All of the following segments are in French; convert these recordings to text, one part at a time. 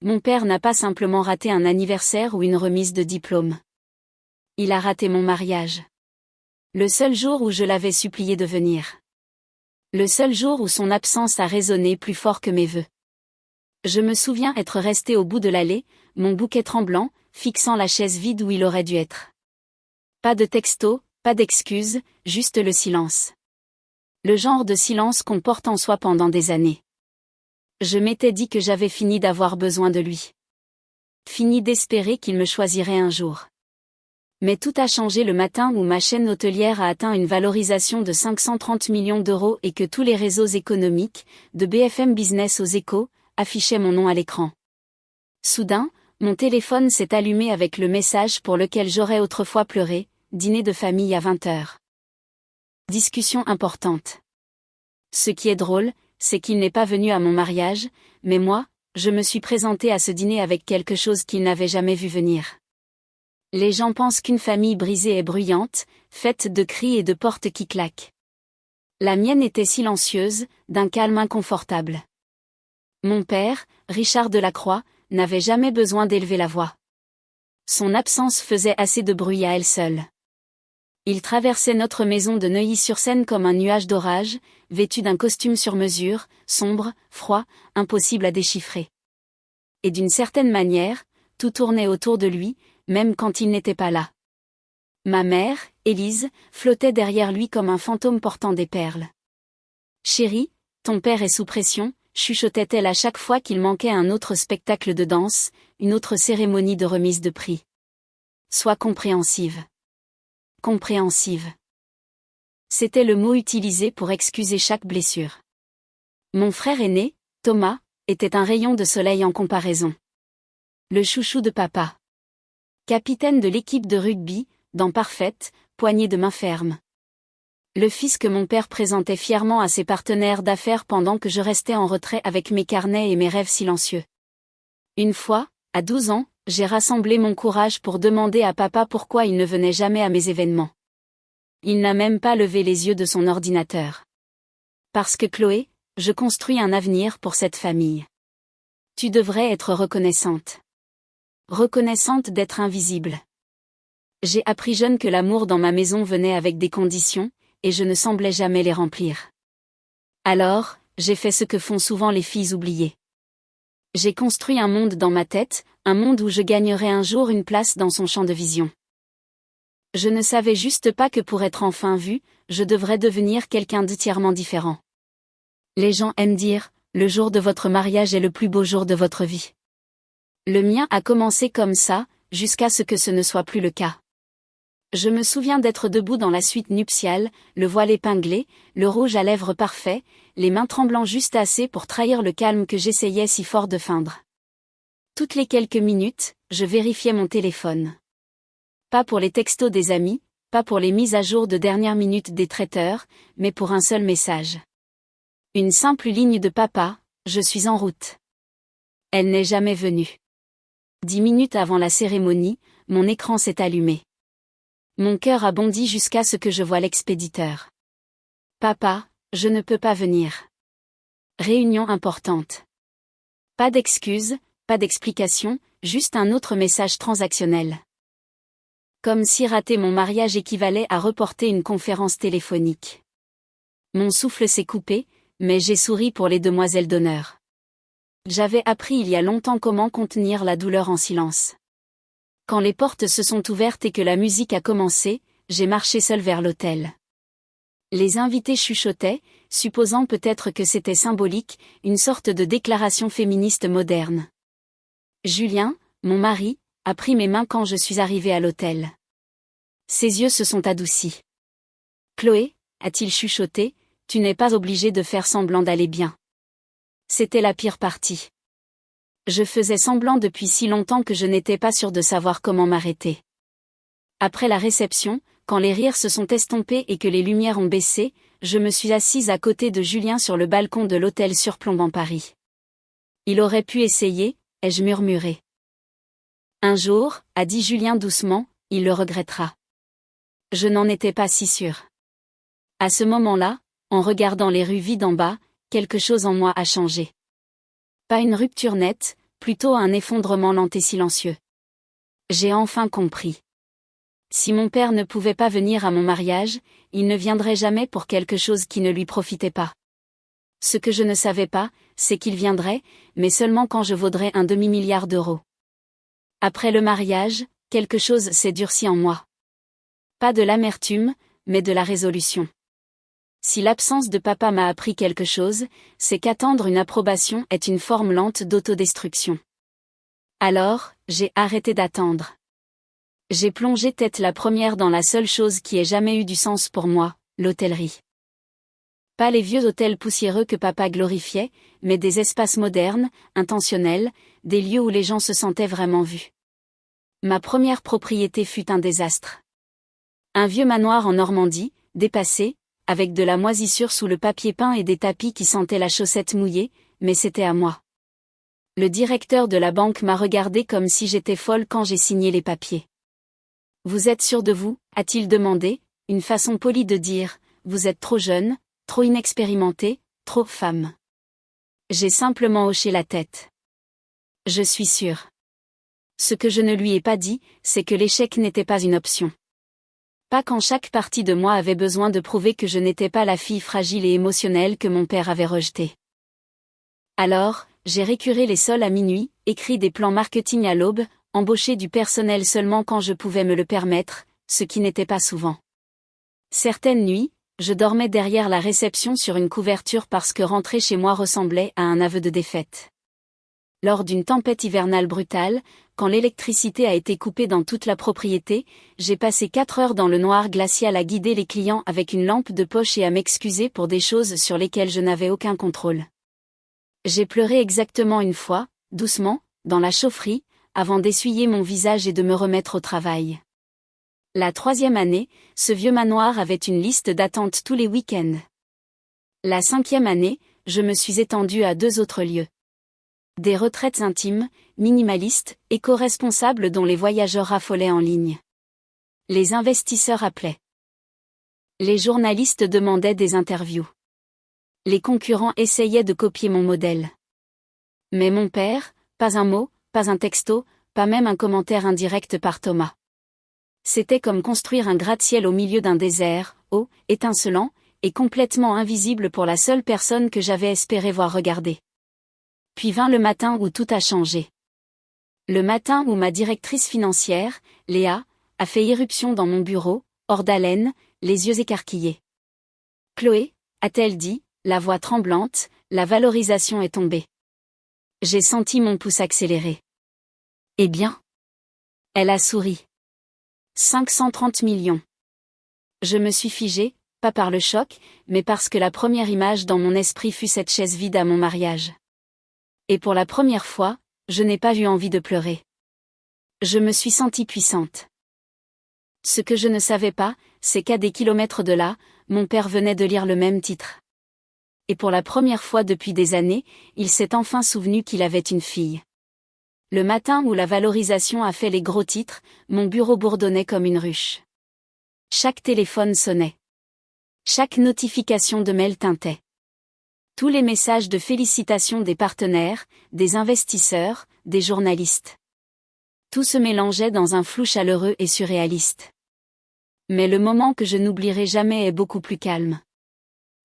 Mon père n'a pas simplement raté un anniversaire ou une remise de diplôme. Il a raté mon mariage. Le seul jour où je l'avais supplié de venir. Le seul jour où son absence a résonné plus fort que mes vœux. Je me souviens être resté au bout de l'allée, mon bouquet tremblant, fixant la chaise vide où il aurait dû être. Pas de texto, pas d'excuses, juste le silence. Le genre de silence qu'on porte en soi pendant des années. Je m'étais dit que j'avais fini d'avoir besoin de lui. Fini d'espérer qu'il me choisirait un jour. Mais tout a changé le matin où ma chaîne hôtelière a atteint une valorisation de 530 millions d'euros et que tous les réseaux économiques, de BFM Business aux Échos, affichaient mon nom à l'écran. Soudain, mon téléphone s'est allumé avec le message pour lequel j'aurais autrefois pleuré, dîner de famille à 20h. Discussion importante. Ce qui est drôle, c'est qu'il n'est pas venu à mon mariage, mais moi, je me suis présentée à ce dîner avec quelque chose qu'il n'avait jamais vu venir. Les gens pensent qu'une famille brisée est bruyante, faite de cris et de portes qui claquent. La mienne était silencieuse, d'un calme inconfortable. Mon père, Richard Delacroix, n'avait jamais besoin d'élever la voix. Son absence faisait assez de bruit à elle seule. Il traversait notre maison de Neuilly-sur-Seine comme un nuage d'orage, vêtu d'un costume sur mesure, sombre, froid, impossible à déchiffrer. Et d'une certaine manière, tout tournait autour de lui, même quand il n'était pas là. Ma mère, Élise, flottait derrière lui comme un fantôme portant des perles. « Chérie, ton père est sous pression », chuchotait-elle à chaque fois qu'il manquait un autre spectacle de danse, une autre cérémonie de remise de prix. « Sois compréhensive. » Compréhensive. C'était le mot utilisé pour excuser chaque blessure. Mon frère aîné, Thomas, était un rayon de soleil en comparaison. Le chouchou de papa. Capitaine de l'équipe de rugby, dents parfaites, poignée de main ferme. Le fils que mon père présentait fièrement à ses partenaires d'affaires pendant que je restais en retrait avec mes carnets et mes rêves silencieux. Une fois, à 12 ans, j'ai rassemblé mon courage pour demander à papa pourquoi il ne venait jamais à mes événements. Il n'a même pas levé les yeux de son ordinateur. Parce que Chloé, je construis un avenir pour cette famille. Tu devrais être reconnaissante. Reconnaissante d'être invisible. J'ai appris jeune que l'amour dans ma maison venait avec des conditions, et je ne semblais jamais les remplir. Alors, j'ai fait ce que font souvent les filles oubliées. J'ai construit un monde dans ma tête, un monde où je gagnerais un jour une place dans son champ de vision. Je ne savais juste pas que pour être enfin vue, je devrais devenir quelqu'un d'entièrement différent. Les gens aiment dire, le jour de votre mariage est le plus beau jour de votre vie. Le mien a commencé comme ça, jusqu'à ce que ce ne soit plus le cas. Je me souviens d'être debout dans la suite nuptiale, le voile épinglé, le rouge à lèvres parfait, les mains tremblant juste assez pour trahir le calme que j'essayais si fort de feindre. Toutes les quelques minutes, je vérifiais mon téléphone. Pas pour les textos des amis, pas pour les mises à jour de dernière minute des traiteurs, mais pour un seul message. Une simple ligne de papa, je suis en route. Elle n'est jamais venue. 10 minutes avant la cérémonie, mon écran s'est allumé. Mon cœur a bondi jusqu'à ce que je voie l'expéditeur. Papa, je ne peux pas venir. Réunion importante. Pas d'excuses, pas d'explications, juste un autre message transactionnel. Comme si rater mon mariage équivalait à reporter une conférence téléphonique. Mon souffle s'est coupé, mais j'ai souri pour les demoiselles d'honneur. J'avais appris il y a longtemps comment contenir la douleur en silence. Quand les portes se sont ouvertes et que la musique a commencé, j'ai marché seul vers l'hôtel. Les invités chuchotaient, supposant peut-être que c'était symbolique, une sorte de déclaration féministe moderne. Julien, mon mari, a pris mes mains quand je suis arrivée à l'hôtel. Ses yeux se sont adoucis. Chloé, a-t-il chuchoté, tu n'es pas obligée de faire semblant d'aller bien. C'était la pire partie. Je faisais semblant depuis si longtemps que je n'étais pas sûre de savoir comment m'arrêter. Après la réception, quand les rires se sont estompés et que les lumières ont baissé, je me suis assise à côté de Julien sur le balcon de l'hôtel surplombant Paris. Il aurait pu essayer, ai-je murmuré. Un jour, a dit Julien doucement, il le regrettera. Je n'en étais pas si sûre. À ce moment-là, en regardant les rues vides en bas, quelque chose en moi a changé. Pas une rupture nette, plutôt un effondrement lent et silencieux. J'ai enfin compris. Si mon père ne pouvait pas venir à mon mariage, il ne viendrait jamais pour quelque chose qui ne lui profitait pas. Ce que je ne savais pas, c'est qu'il viendrait, mais seulement quand je vaudrais un demi-milliard d'euros. Après le mariage, quelque chose s'est durci en moi. Pas de l'amertume, mais de la résolution. Si l'absence de papa m'a appris quelque chose, c'est qu'attendre une approbation est une forme lente d'autodestruction. Alors, j'ai arrêté d'attendre. J'ai plongé tête la première dans la seule chose qui ait jamais eu du sens pour moi, l'hôtellerie. Pas les vieux hôtels poussiéreux que papa glorifiait, mais des espaces modernes, intentionnels, des lieux où les gens se sentaient vraiment vus. Ma première propriété fut un désastre. Un vieux manoir en Normandie, dépassé, avec de la moisissure sous le papier peint et des tapis qui sentaient la chaussette mouillée, mais c'était à moi. Le directeur de la banque m'a regardé comme si j'étais folle quand j'ai signé les papiers. « Vous êtes sûr de vous ?» a-t-il demandé, une façon polie de dire « Vous êtes trop jeune, trop inexpérimenté, trop femme. » J'ai simplement hoché la tête. Je suis sûre. Ce que je ne lui ai pas dit, c'est que l'échec n'était pas une option. Pas quand chaque partie de moi avait besoin de prouver que je n'étais pas la fille fragile et émotionnelle que mon père avait rejetée. Alors, j'ai récuré les sols à minuit, écrit des plans marketing à l'aube, embauché du personnel seulement quand je pouvais me le permettre, ce qui n'était pas souvent. Certaines nuits, je dormais derrière la réception sur une couverture parce que rentrer chez moi ressemblait à un aveu de défaite. Lors d'une tempête hivernale brutale, quand l'électricité a été coupée dans toute la propriété, j'ai passé 4 heures dans le noir glacial à guider les clients avec une lampe de poche et à m'excuser pour des choses sur lesquelles je n'avais aucun contrôle. J'ai pleuré exactement une fois, doucement, dans la chaufferie, avant d'essuyer mon visage et de me remettre au travail. La 3e année, ce vieux manoir avait une liste d'attente tous les week-ends. La 5e année, je me suis étendue à 2 autres lieux. Des retraites intimes, minimalistes, éco-responsables dont les voyageurs raffolaient en ligne. Les investisseurs appelaient. Les journalistes demandaient des interviews. Les concurrents essayaient de copier mon modèle. Mais mon père, pas un mot, pas un texto, pas même un commentaire indirect par Thomas. C'était comme construire un gratte-ciel au milieu d'un désert, haut, étincelant, et complètement invisible pour la seule personne que j'avais espéré voir regarder. Puis vint le matin où tout a changé. Le matin où ma directrice financière, Léa, a fait irruption dans mon bureau, hors d'haleine, les yeux écarquillés. « Chloé » a-t-elle dit, la voix tremblante, la valorisation est tombée. J'ai senti mon pouce accélérer. « Eh bien ?» Elle a souri. 530 millions. Je me suis figée, pas par le choc, mais parce que la première image dans mon esprit fut cette chaise vide à mon mariage. Et pour la première fois, je n'ai pas eu envie de pleurer. Je me suis sentie puissante. Ce que je ne savais pas, c'est qu'à des kilomètres de là, mon père venait de lire le même titre. Et pour la première fois depuis des années, il s'est enfin souvenu qu'il avait une fille. Le matin où la valorisation a fait les gros titres, mon bureau bourdonnait comme une ruche. Chaque téléphone sonnait. Chaque notification de mail tintait. Tous les messages de félicitations des partenaires, des investisseurs, des journalistes. Tout se mélangeait dans un flou chaleureux et surréaliste. Mais le moment que je n'oublierai jamais est beaucoup plus calme.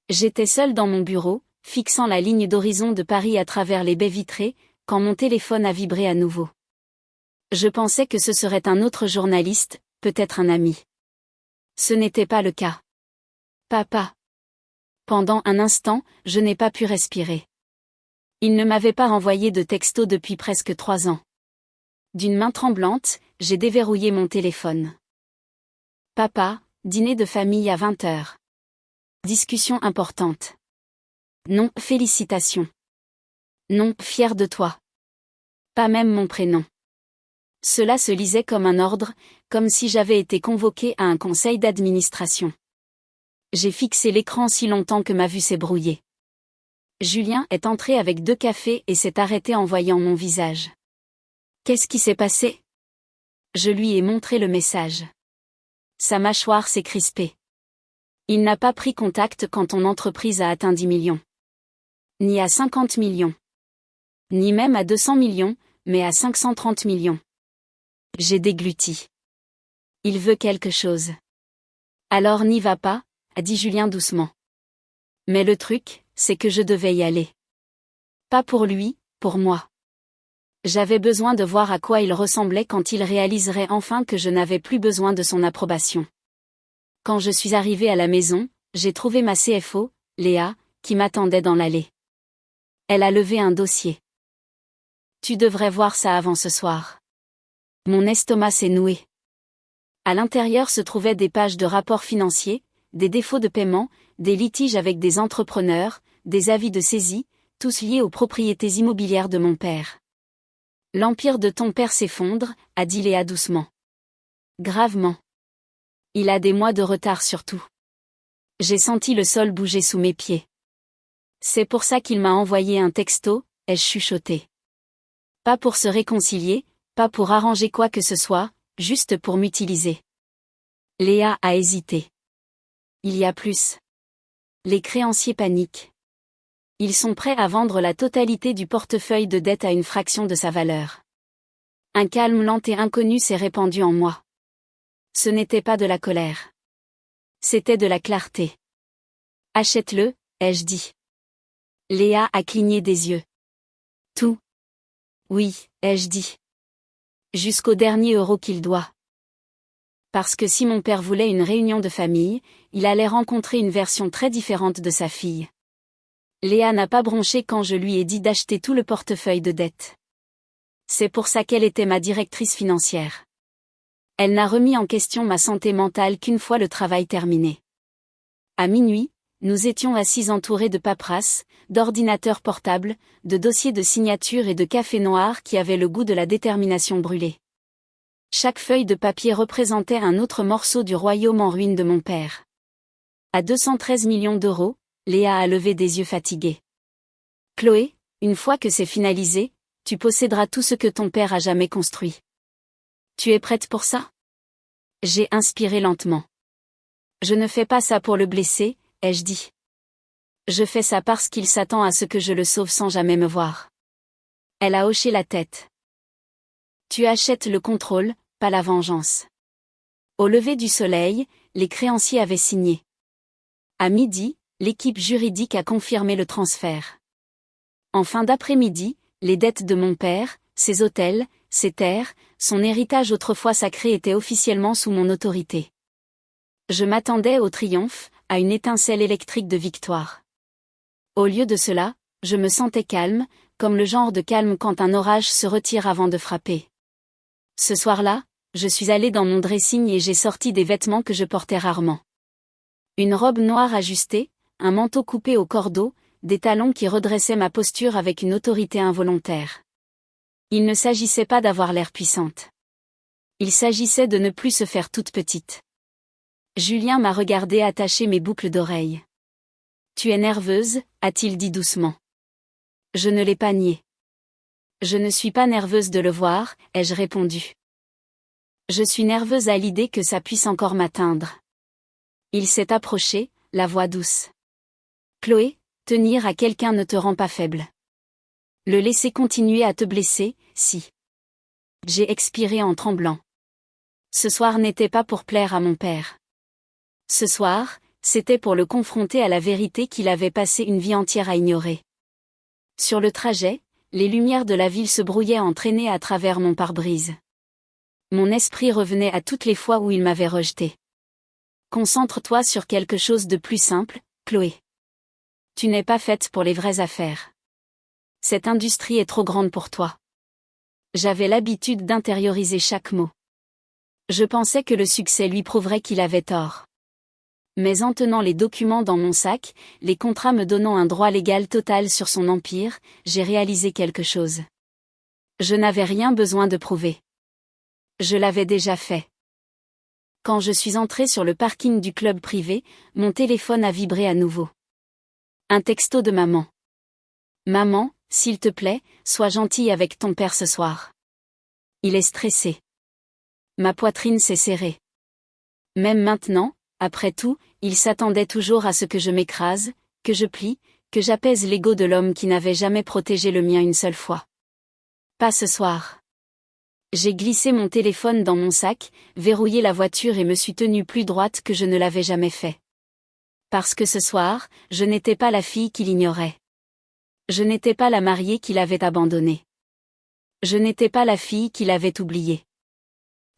J'étais seule dans mon bureau, fixant la ligne d'horizon de Paris à travers les baies vitrées, quand mon téléphone a vibré à nouveau. Je pensais que ce serait un autre journaliste, peut-être un ami. Ce n'était pas le cas. Papa. Pendant un instant, je n'ai pas pu respirer. Il ne m'avait pas envoyé de texto depuis presque 3 ans. D'une main tremblante, j'ai déverrouillé mon téléphone. Papa, dîner de famille à 20h. Discussion importante. Non, félicitations. Non, fier de toi. Pas même mon prénom. Cela se lisait comme un ordre, comme si j'avais été convoqué à un conseil d'administration. J'ai fixé l'écran si longtemps que ma vue s'est brouillée. Julien est entré avec 2 cafés et s'est arrêté en voyant mon visage. Qu'est-ce qui s'est passé ? Je lui ai montré le message. Sa mâchoire s'est crispée. Il n'a pas pris contact quand ton entreprise a atteint 10 millions. Ni à 50 millions. Ni même à 200 millions, mais à 530 millions. J'ai dégluti. Il veut quelque chose. Alors n'y va pas, a dit Julien doucement. Mais le truc, c'est que je devais y aller. Pas pour lui, pour moi. J'avais besoin de voir à quoi il ressemblait quand il réaliserait enfin que je n'avais plus besoin de son approbation. Quand je suis arrivée à la maison, j'ai trouvé ma CFO, Léa, qui m'attendait dans l'allée. Elle a levé un dossier. Tu devrais voir ça avant ce soir. Mon estomac s'est noué. À l'intérieur se trouvaient des pages de rapports financiers, des défauts de paiement, des litiges avec des entrepreneurs, des avis de saisie, tous liés aux propriétés immobilières de mon père. L'empire de ton père s'effondre, a dit Léa doucement. Gravement. Il a des mois de retard sur tout. J'ai senti le sol bouger sous mes pieds. C'est pour ça qu'il m'a envoyé un texto, ai-je chuchoté. Pas pour se réconcilier, pas pour arranger quoi que ce soit, juste pour m'utiliser. Léa a hésité. Il y a plus. Les créanciers paniquent. Ils sont prêts à vendre la totalité du portefeuille de dette à une fraction de sa valeur. Un calme lent et inconnu s'est répandu en moi. Ce n'était pas de la colère. C'était de la clarté. Achète-le, ai-je dit. Léa a cligné des yeux. Tout. Oui, ai-je dit. Jusqu'au dernier euro qu'il doit. Parce que si mon père voulait une réunion de famille, il allait rencontrer une version très différente de sa fille. Léa n'a pas bronché quand je lui ai dit d'acheter tout le portefeuille de dette. C'est pour ça qu'elle était ma directrice financière. Elle n'a remis en question ma santé mentale qu'une fois le travail terminé. À minuit, nous étions assis entourés de paperasses, d'ordinateurs portables, de dossiers de signature et de café noir qui avaient le goût de la détermination brûlée. Chaque feuille de papier représentait un autre morceau du royaume en ruine de mon père. À 213 millions d'euros, Léa a levé des yeux fatigués. Chloé, une fois que c'est finalisé, tu posséderas tout ce que ton père a jamais construit. Tu es prête pour ça? J'ai inspiré lentement. Je ne fais pas ça pour le blesser, ai-je dit. Je fais ça parce qu'il s'attend à ce que je le sauve sans jamais me voir. Elle a hoché la tête. Tu achètes le contrôle, pas la vengeance. Au lever du soleil, les créanciers avaient signé. À midi, l'équipe juridique a confirmé le transfert. En fin d'après-midi, les dettes de mon père, ses hôtels, ses terres, son héritage autrefois sacré étaient officiellement sous mon autorité. Je m'attendais au triomphe, à une étincelle électrique de victoire. Au lieu de cela, je me sentais calme, comme le genre de calme quand un orage se retire avant de frapper. Ce soir-là, je suis allée dans mon dressing et j'ai sorti des vêtements que je portais rarement. Une robe noire ajustée, un manteau coupé au cordeau, des talons qui redressaient ma posture avec une autorité involontaire. Il ne s'agissait pas d'avoir l'air puissante. Il s'agissait de ne plus se faire toute petite. Julien m'a regardé attacher mes boucles d'oreilles. Tu es nerveuse, a-t-il dit doucement. Je ne l'ai pas nié. Je ne suis pas nerveuse de le voir, ai-je répondu. Je suis nerveuse à l'idée que ça puisse encore m'atteindre. Il s'est approché, la voix douce. Chloé, tenir à quelqu'un ne te rend pas faible. Le laisser continuer à te blesser, si. J'ai expiré en tremblant. Ce soir n'était pas pour plaire à mon père. Ce soir, c'était pour le confronter à la vérité qu'il avait passé une vie entière à ignorer. Sur le trajet, les lumières de la ville se brouillaient entraînées à travers mon pare-brise. Mon esprit revenait à toutes les fois où il m'avait rejeté. Concentre-toi sur quelque chose de plus simple, Chloé. Tu n'es pas faite pour les vraies affaires. Cette industrie est trop grande pour toi. J'avais l'habitude d'intérioriser chaque mot. Je pensais que le succès lui prouverait qu'il avait tort. Mais en tenant les documents dans mon sac, les contrats me donnant un droit légal total sur son empire, j'ai réalisé quelque chose. Je n'avais rien besoin de prouver. Je l'avais déjà fait. Quand je suis entrée sur le parking du club privé, mon téléphone a vibré à nouveau. Un texto de maman. Maman, s'il te plaît, sois gentille avec ton père ce soir. Il est stressé. Ma poitrine s'est serrée. Même maintenant, après tout, il s'attendait toujours à ce que je m'écrase, que je plie, que j'apaise l'ego de l'homme qui n'avait jamais protégé le mien une seule fois. Pas ce soir. J'ai glissé mon téléphone dans mon sac, verrouillé la voiture et me suis tenue plus droite que je ne l'avais jamais fait. Parce que ce soir, je n'étais pas la fille qu'il ignorait. Je n'étais pas la mariée qu'il avait abandonnée. Je n'étais pas la fille qu'il avait oubliée.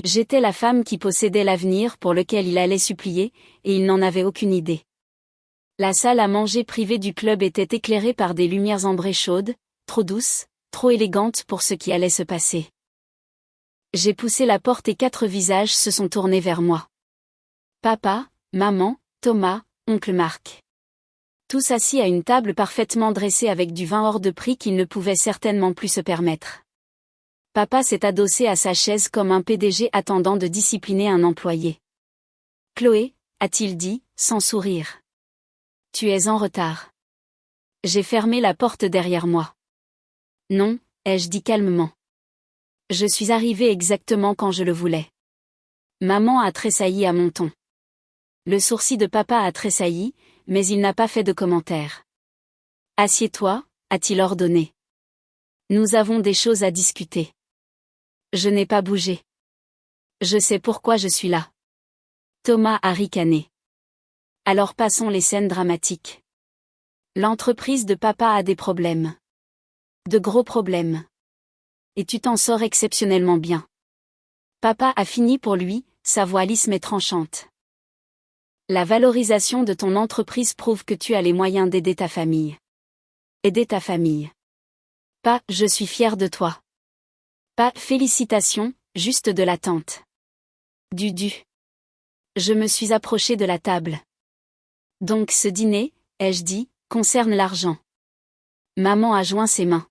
J'étais la femme qui possédait l'avenir pour lequel il allait supplier, et il n'en avait aucune idée. La salle à manger privée du club était éclairée par des lumières ambrées chaudes, trop douces, trop élégantes pour ce qui allait se passer. J'ai poussé la porte et 4 visages se sont tournés vers moi. Papa, maman, Thomas, oncle Marc. Tous assis à une table parfaitement dressée avec du vin hors de prix qu'ils ne pouvaient certainement plus se permettre. Papa s'est adossé à sa chaise comme un PDG attendant de discipliner un employé. Chloé, a-t-il dit, sans sourire. Tu es en retard. J'ai fermé la porte derrière moi. Non, ai-je dit calmement. Je suis arrivée exactement quand je le voulais. Maman a tressailli à mon ton. Le sourcil de papa a tressailli, mais il n'a pas fait de commentaire. Assieds-toi, a-t-il ordonné. Nous avons des choses à discuter. Je n'ai pas bougé. Je sais pourquoi je suis là. Thomas a ricané. Alors passons les scènes dramatiques. L'entreprise de papa a des problèmes. De gros problèmes. Et tu t'en sors exceptionnellement bien. Papa a fini pour lui, sa voix lisse mais tranchante. La valorisation de ton entreprise prouve que tu as les moyens d'aider ta famille. Aider ta famille. Pas, je suis fier de toi. Pas, félicitations, juste de l'attente. Du. Je me suis approché de la table. Donc ce dîner, ai-je dit, concerne l'argent. Maman a joint ses mains.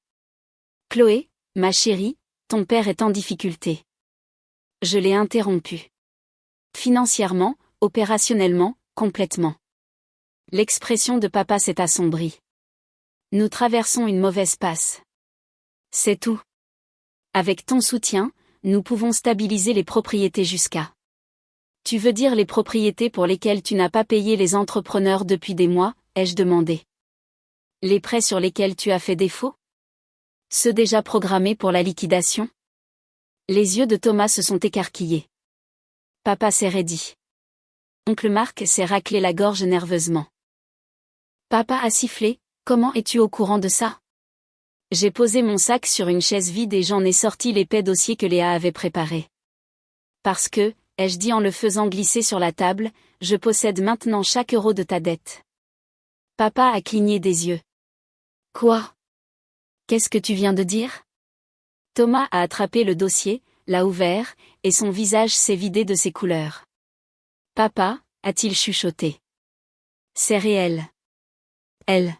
Chloé, ma chérie, ton père est en difficulté. Je l'ai interrompu. Financièrement, opérationnellement, complètement. L'expression de papa s'est assombrie. Nous traversons une mauvaise passe. C'est tout. Avec ton soutien, nous pouvons stabiliser les propriétés jusqu'à. Tu veux dire les propriétés pour lesquelles tu n'as pas payé les entrepreneurs depuis des mois, ai-je demandé. Les prêts sur lesquels tu as fait défaut? Ceux déjà programmés pour la liquidation? Les yeux de Thomas se sont écarquillés. Papa s'est raidi. Oncle Marc s'est raclé la gorge nerveusement. Papa a sifflé, comment es-tu au courant de ça? J'ai posé mon sac sur une chaise vide et j'en ai sorti l'épais dossier que Léa avait préparé. Parce que, ai-je dit en le faisant glisser sur la table, je possède maintenant chaque euro de ta dette. Papa a cligné des yeux. Quoi? Qu'est-ce que tu viens de dire? Thomas a attrapé le dossier, l'a ouvert, et son visage s'est vidé de ses couleurs. Papa, a-t-il chuchoté. C'est réel. Elle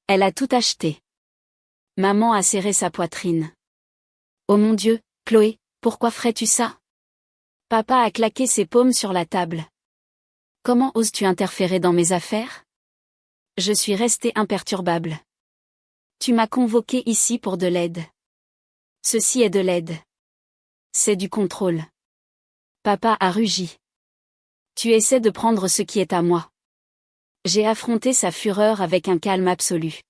a tout acheté. Maman a serré sa poitrine. Oh mon Dieu, Chloé, pourquoi ferais-tu ça? Papa a claqué ses paumes sur la table. Comment oses-tu interférer dans mes affaires? Je suis resté imperturbable. Tu m'as convoqué ici pour de l'aide. Ceci est de l'aide. C'est du contrôle. Papa a rugi. Tu essaies de prendre ce qui est à moi. J'ai affronté sa fureur avec un calme absolu.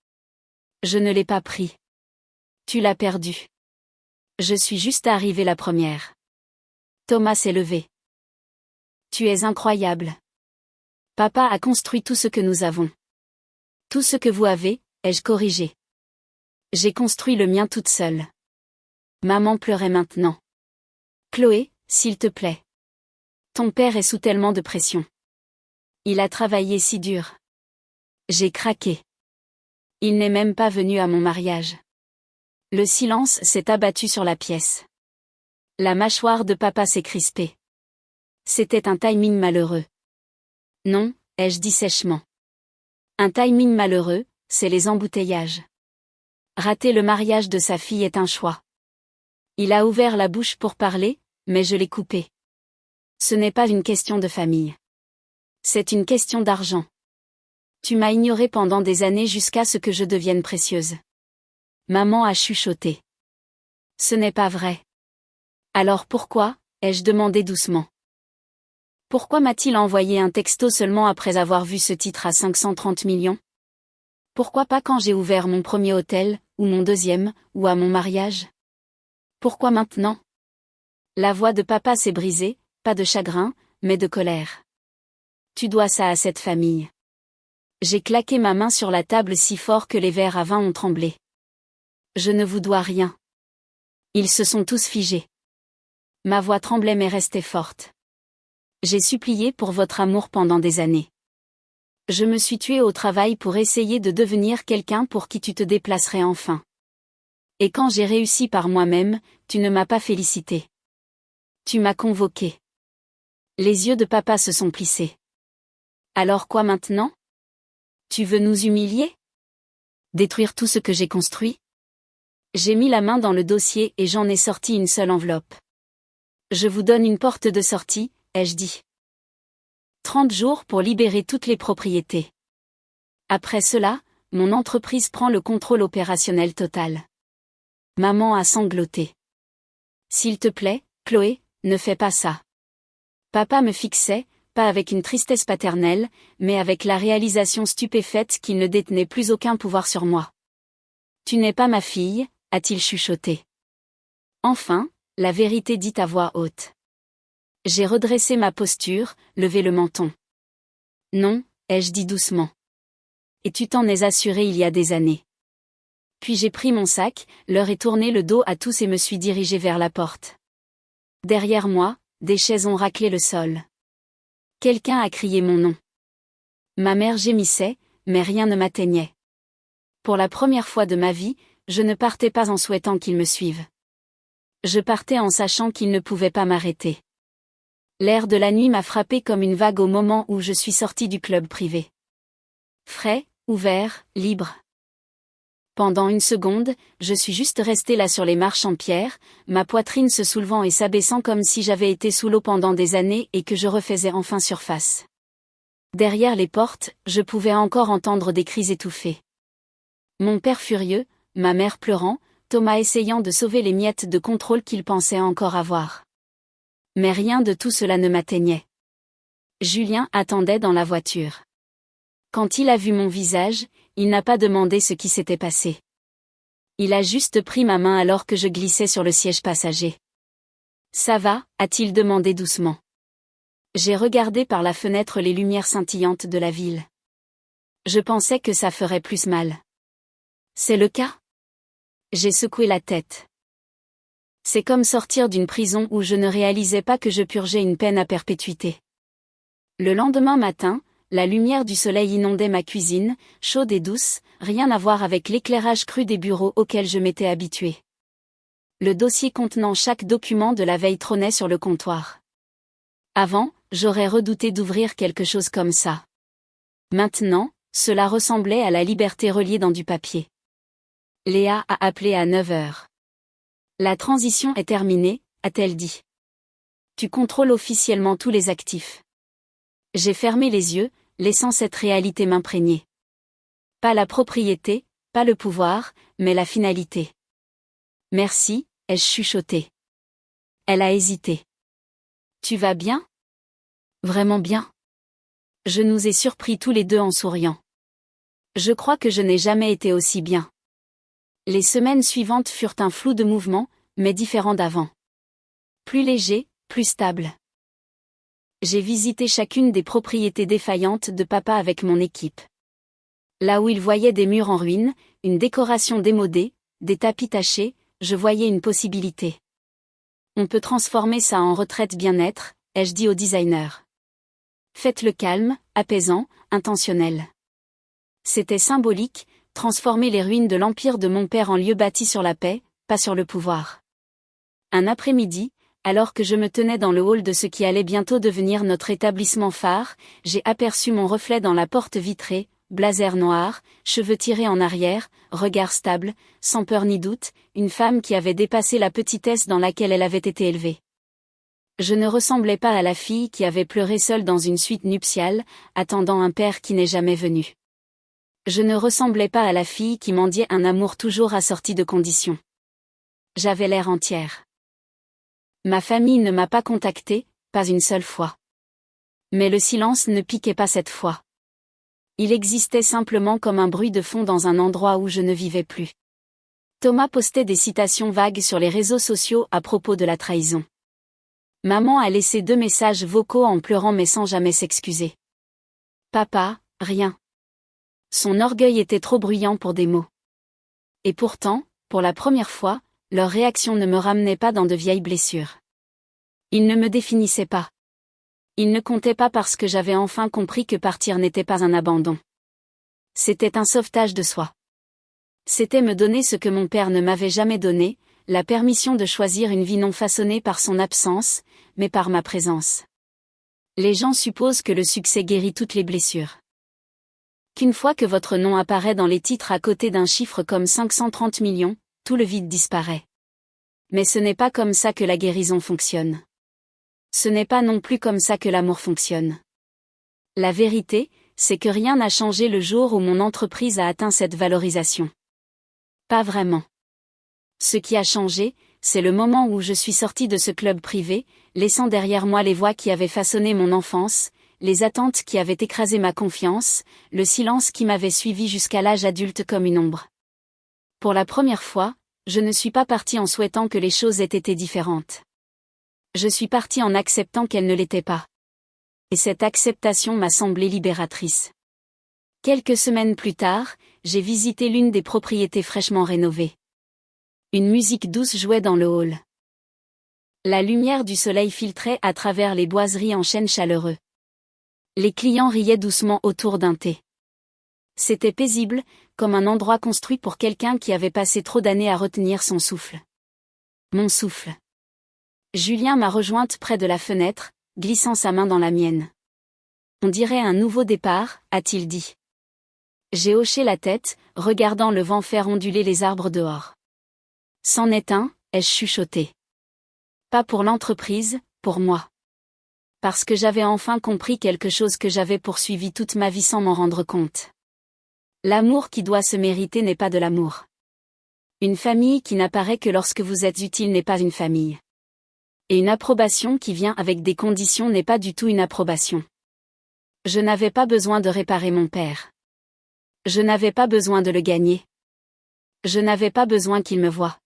Je ne l'ai pas pris. Tu l'as perdu. Je suis juste arrivée la première. Thomas s'est levé. Tu es incroyable. Papa a construit tout ce que nous avons. Tout ce que vous avez, ai-je corrigé. J'ai construit le mien toute seule. Maman pleurait maintenant. Chloé, s'il te plaît. Ton père est sous tellement de pression. Il a travaillé si dur. J'ai craqué. Il n'est même pas venu à mon mariage. Le silence s'est abattu sur la pièce. La mâchoire de papa s'est crispée. C'était un timing malheureux. Non, ai-je dit sèchement. Un timing malheureux, c'est les embouteillages. Rater le mariage de sa fille est un choix. Il a ouvert la bouche pour parler, mais je l'ai coupé. Ce n'est pas une question de famille. C'est une question d'argent. Tu m'as ignoré pendant des années jusqu'à ce que je devienne précieuse. Maman a chuchoté. Ce n'est pas vrai. Alors pourquoi, ai-je demandé doucement. Pourquoi m'a-t-il envoyé un texto seulement après avoir vu ce titre à 530 millions? Pourquoi pas quand j'ai ouvert mon premier hôtel, ou mon deuxième, ou à mon mariage? Pourquoi maintenant? La voix de papa s'est brisée, pas de chagrin, mais de colère. Tu dois ça à cette famille. J'ai claqué ma main sur la table si fort que les verres à vin ont tremblé. Je ne vous dois rien. Ils se sont tous figés. Ma voix tremblait mais restait forte. J'ai supplié pour votre amour pendant des années. Je me suis tuée au travail pour essayer de devenir quelqu'un pour qui tu te déplacerais enfin. Et quand j'ai réussi par moi-même, tu ne m'as pas félicité. Tu m'as convoqué. Les yeux de papa se sont plissés. Alors quoi maintenant? Tu veux nous humilier? Détruire tout ce que j'ai construit? J'ai mis la main dans le dossier et j'en ai sorti une seule enveloppe. Je vous donne une porte de sortie, ai-je dit. 30 jours pour libérer toutes les propriétés. Après cela, mon entreprise prend le contrôle opérationnel total. Maman a sangloté. S'il te plaît, Chloé, ne fais pas ça. Papa me fixait, pas avec une tristesse paternelle, mais avec la réalisation stupéfaite qu'il ne détenait plus aucun pouvoir sur moi. Tu n'es pas ma fille, a-t-il chuchoté. Enfin, la vérité dite à voix haute. J'ai redressé ma posture, levé le menton. Non, ai-je dit doucement. Et tu t'en es assuré il y a des années. Puis j'ai pris mon sac, leur ai tourné le dos à tous et me suis dirigé vers la porte. Derrière moi, des chaises ont raclé le sol. Quelqu'un a crié mon nom. Ma mère gémissait, mais rien ne m'atteignait. Pour la première fois de ma vie, je ne partais pas en souhaitant qu'ils me suivent. Je partais en sachant qu'ils ne pouvaient pas m'arrêter. L'air de la nuit m'a frappé comme une vague au moment où je suis sortie du club privé. Frais, ouvert, libre. Pendant une seconde, je suis juste restée là sur les marches en pierre, ma poitrine se soulevant et s'abaissant comme si j'avais été sous l'eau pendant des années et que je refaisais enfin surface. Derrière les portes, je pouvais encore entendre des cris étouffés. Mon père furieux, ma mère pleurant, Thomas essayant de sauver les miettes de contrôle qu'il pensait encore avoir. Mais rien de tout cela ne m'atteignait. Julien attendait dans la voiture. Quand il a vu mon visage, il n'a pas demandé ce qui s'était passé. Il a juste pris ma main alors que je glissais sur le siège passager. Ça va, a-t-il demandé doucement. J'ai regardé par la fenêtre les lumières scintillantes de la ville. Je pensais que ça ferait plus mal. C'est le cas? J'ai secoué la tête. C'est comme sortir d'une prison où je ne réalisais pas que je purgeais une peine à perpétuité. Le lendemain matin, la lumière du soleil inondait ma cuisine, chaude et douce, rien à voir avec l'éclairage cru des bureaux auxquels je m'étais habituée. Le dossier contenant chaque document de la veille trônait sur le comptoir. Avant, j'aurais redouté d'ouvrir quelque chose comme ça. Maintenant, cela ressemblait à la liberté reliée dans du papier. Léa a appelé à 9 heures. La transition est terminée, a-t-elle dit. Tu contrôles officiellement tous les actifs. J'ai fermé les yeux, laissant cette réalité m'imprégner. Pas la propriété, pas le pouvoir, mais la finalité. Merci, ai-je chuchoté. Elle a hésité. Tu vas bien? Vraiment bien? Je nous ai surpris tous les deux en souriant. Je crois que je n'ai jamais été aussi bien. Les semaines suivantes furent un flou de mouvements, mais différents d'avant. Plus léger, plus stable. J'ai visité chacune des propriétés défaillantes de papa avec mon équipe. Là où il voyait des murs en ruine, une décoration démodée, des tapis tachés, je voyais une possibilité. On peut transformer ça en retraite bien-être, ai-je dit au designer. Faites-le calme, apaisant, intentionnel. C'était symbolique, transformer les ruines de l'empire de mon père en lieu bâti sur la paix, pas sur le pouvoir. Un après-midi, alors que je me tenais dans le hall de ce qui allait bientôt devenir notre établissement phare, j'ai aperçu mon reflet dans la porte vitrée, blazer noir, cheveux tirés en arrière, regard stable, sans peur ni doute, une femme qui avait dépassé la petitesse dans laquelle elle avait été élevée. Je ne ressemblais pas à la fille qui avait pleuré seule dans une suite nuptiale, attendant un père qui n'est jamais venu. Je ne ressemblais pas à la fille qui mendiait un amour toujours assorti de conditions. J'avais l'air entière. Ma famille ne m'a pas contactée, pas une seule fois. Mais le silence ne piquait pas cette fois. Il existait simplement comme un bruit de fond dans un endroit où je ne vivais plus. Thomas postait des citations vagues sur les réseaux sociaux à propos de la trahison. Maman a laissé 2 messages vocaux en pleurant mais sans jamais s'excuser. Papa, rien. Son orgueil était trop bruyant pour des mots. Et pourtant, pour la première fois, leur réaction ne me ramenait pas dans de vieilles blessures. Ils ne me définissaient pas. Ils ne comptaient pas parce que j'avais enfin compris que partir n'était pas un abandon. C'était un sauvetage de soi. C'était me donner ce que mon père ne m'avait jamais donné, la permission de choisir une vie non façonnée par son absence, mais par ma présence. Les gens supposent que le succès guérit toutes les blessures. Qu'une fois que votre nom apparaît dans les titres à côté d'un chiffre comme 530 millions, tout le vide disparaît. Mais ce n'est pas comme ça que la guérison fonctionne. Ce n'est pas non plus comme ça que l'amour fonctionne. La vérité, c'est que rien n'a changé le jour où mon entreprise a atteint cette valorisation. Pas vraiment. Ce qui a changé, c'est le moment où je suis sortie de ce club privé, laissant derrière moi les voix qui avaient façonné mon enfance, les attentes qui avaient écrasé ma confiance, le silence qui m'avait suivi jusqu'à l'âge adulte comme une ombre. Pour la première fois, je ne suis pas partie en souhaitant que les choses aient été différentes. Je suis partie en acceptant qu'elles ne l'étaient pas. Et cette acceptation m'a semblé libératrice. Quelques semaines plus tard, j'ai visité l'une des propriétés fraîchement rénovées. Une musique douce jouait dans le hall. La lumière du soleil filtrait à travers les boiseries en chêne chaleureux. Les clients riaient doucement autour d'un thé. C'était paisible, comme un endroit construit pour quelqu'un qui avait passé trop d'années à retenir son souffle. Mon souffle. Julien m'a rejointe près de la fenêtre, glissant sa main dans la mienne. On dirait un nouveau départ, a-t-il dit. J'ai hoché la tête, regardant le vent faire onduler les arbres dehors. C'en est un, ai-je chuchoté. Pas pour l'entreprise, pour moi. Parce que j'avais enfin compris quelque chose que j'avais poursuivi toute ma vie sans m'en rendre compte. L'amour qui doit se mériter n'est pas de l'amour. Une famille qui n'apparaît que lorsque vous êtes utile n'est pas une famille. Et une approbation qui vient avec des conditions n'est pas du tout une approbation. Je n'avais pas besoin de réparer mon père. Je n'avais pas besoin de le gagner. Je n'avais pas besoin qu'il me voie.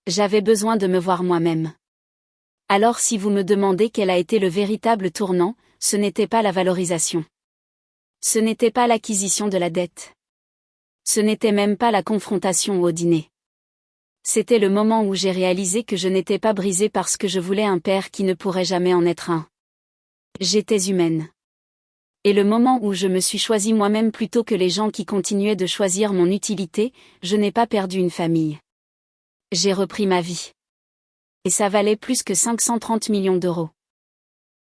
J'avais besoin de me voir moi-même. Alors si vous me demandez quel a été le véritable tournant, ce n'était pas la valorisation. Ce n'était pas l'acquisition de la dette. Ce n'était même pas la confrontation au dîner. C'était le moment où j'ai réalisé que je n'étais pas brisée parce que je voulais un père qui ne pourrait jamais en être un. J'étais humaine. Et le moment où je me suis choisie moi-même plutôt que les gens qui continuaient de choisir mon utilité, je n'ai pas perdu une famille. J'ai repris ma vie. Et ça valait plus que 530 millions d'euros.